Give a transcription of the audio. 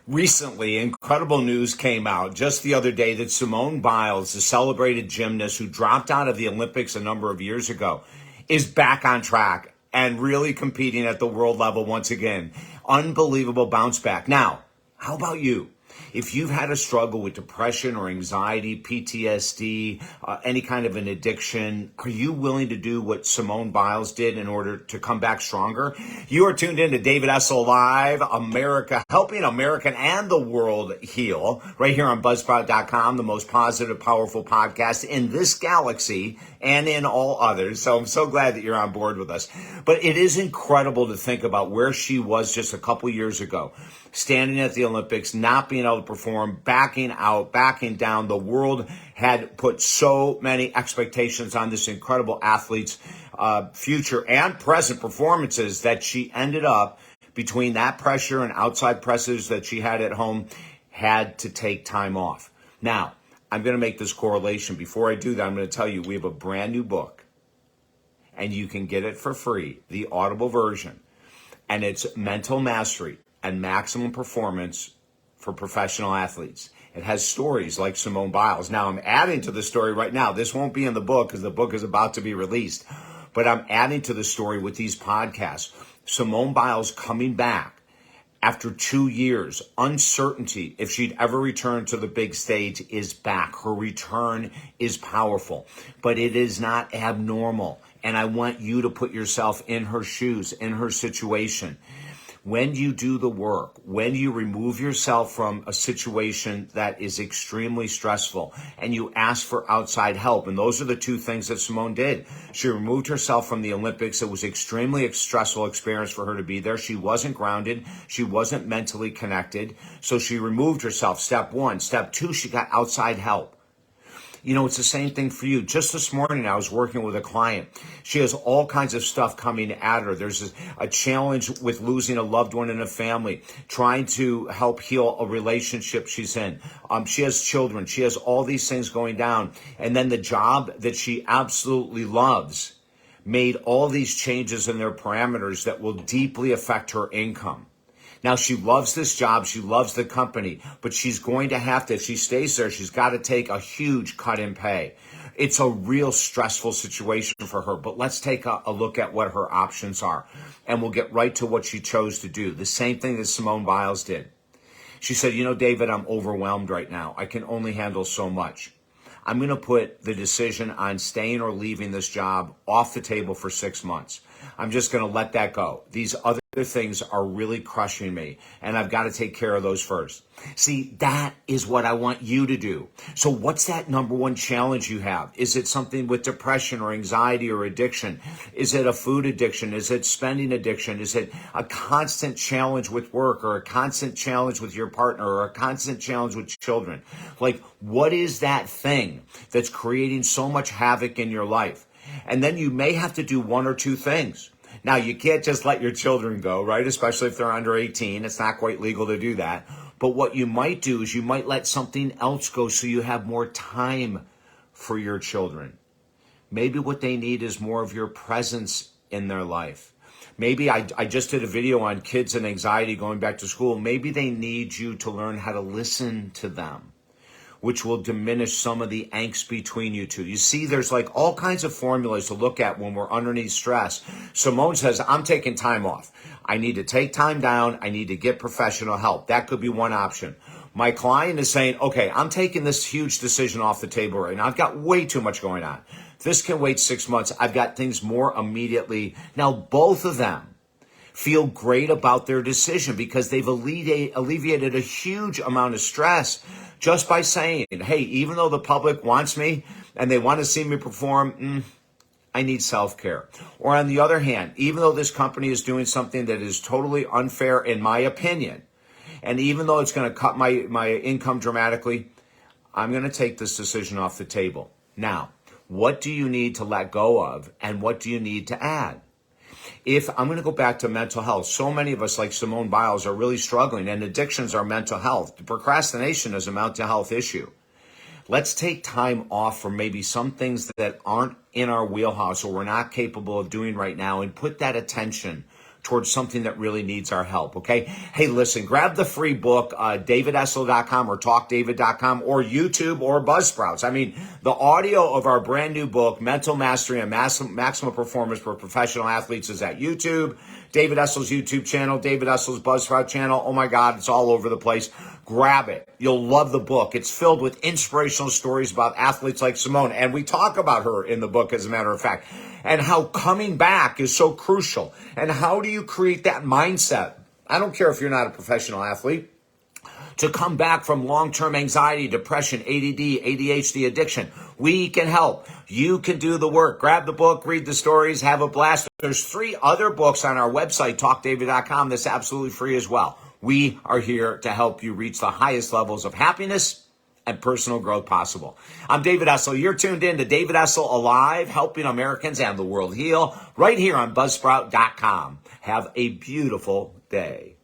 Recently, incredible news came out just the other day that Simone Biles, the celebrated gymnast who dropped out of the Olympics a number of years ago, is back on track and really competing at the world level once again. Unbelievable bounce back. Now, how about you? If you've had a struggle with depression or anxiety, PTSD, any kind of an addiction, are you willing to do what Simone Biles did in order to come back stronger? You are tuned in to David Essel Live, America, helping American and the world heal, right here on Buzzsprout.com, the most positive, powerful podcast in this galaxy and in all others. So I'm so glad that you're on board with us. But it is incredible to think about where she was just a couple years ago, standing at the Olympics, not being able to perform, backing out, backing down. The world had put so many expectations on this incredible athlete's future and present performances that she ended up, between that pressure and outside pressures that she had at home, had to take time off. Now, I'm going to make this correlation. Before I do that, I'm going to tell you we have a brand new book, and you can get it for free, the Audible version. And it's Mental Mastery and Maximum Performance for Professional Athletes. It has stories like Simone Biles. Now, I'm adding to the story right now. This won't be in the book because the book is about to be released. But I'm adding to the story with these podcasts. Simone Biles coming back after 2 years, uncertainty if she'd ever return to the big stage is back. Her return is powerful, but it is not abnormal. And I want you to put yourself in her shoes, in her situation. When you do the work, when you remove yourself from a situation that is extremely stressful and you ask for outside help, and those are the two things that Simone did. She removed herself from the Olympics. It was extremely stressful experience for her to be there. She wasn't grounded. She wasn't mentally connected. So she removed herself. Step one. Step two, she got outside help. You know, it's the same thing for you. Just this morning, I was working with a client. She has all kinds of stuff coming at her. There's a challenge with losing a loved one in a family, trying to help heal a relationship she's in. She has children. She has all these things going down. And then the job that she absolutely loves made all these changes in their parameters that will deeply affect her income. Now, she loves this job. She loves the company, but she's going to have to, if she stays there, she's got to take a huge cut in pay. It's a real stressful situation for her, but let's take a look at what her options are, and we'll get right to what she chose to do. The same thing that Simone Biles did. She said, you know, David, I'm overwhelmed right now. I can only handle so much. I'm going to put the decision on staying or leaving this job off the table for 6 months. I'm just going to let that go. These other things are really crushing me, and I've got to take care of those first. See, that is what I want you to do. So what's that number one challenge you have? Is it something with depression or anxiety or addiction? Is it a food addiction? Is it spending addiction? Is it a constant challenge with work, or a constant challenge with your partner, or a constant challenge with children? Like, what is that thing that's creating so much havoc in your life? And then you may have to do one or two things. Now, you can't just let your children go, right? Especially if they're under 18. It's not quite legal to do that. But what you might do is you might let something else go so you have more time for your children. Maybe what they need is more of your presence in their life. Maybe I just did a video on kids and anxiety going back to school. Maybe they need you to learn how to listen to them, which will diminish some of the angst between you two. You see, there's like all kinds of formulas to look at when we're underneath stress. Simone says, I'm taking time off. I need to take time down. I need to get professional help. That could be one option. My client is saying, okay, I'm taking this huge decision off the table right now. I've got way too much going on. This can wait 6 months. I've got things more immediately. Now, both of them feel great about their decision because they've alleviated a huge amount of stress just by saying, hey, even though the public wants me and they want to see me perform, I need self-care. Or on the other hand, even though this company is doing something that is totally unfair in my opinion, and even though it's going to cut my income dramatically, I'm going to take this decision off the table. Now, what do you need to let go of, and what do you need to add? If I'm going to go back to mental health, so many of us, like Simone Biles, are really struggling, and addictions are mental health. Procrastination is a mental health issue. Let's take time off from maybe some things that aren't in our wheelhouse or we're not capable of doing right now, and put that attention towards something that really needs our help, okay? Hey, listen, grab the free book, davidessel.com or talkdavid.com or YouTube or Buzzsprouts. I mean, the audio of our brand new book, Mental Mastery and Maximum Performance for Professional Athletes, is at YouTube, David Essel's YouTube channel, David Essel's Buzzsprout channel. Oh my God, it's all over the place. Grab it. You'll love the book. It's filled with inspirational stories about athletes like Simone. And we talk about her in the book, as a matter of fact, and how coming back is so crucial. And how do you create that mindset? I don't care if you're not a professional athlete, to come back from long-term anxiety, depression, ADD, ADHD, addiction. We can help. You can do the work. Grab the book, read the stories, have a blast. There's 3 other books on our website, talkdavid.com, that's absolutely free as well. We are here to help you reach the highest levels of happiness and personal growth possible. I'm David Essel. You're tuned in to David Essel Alive, helping Americans and the world heal, right here on Buzzsprout.com. Have a beautiful day.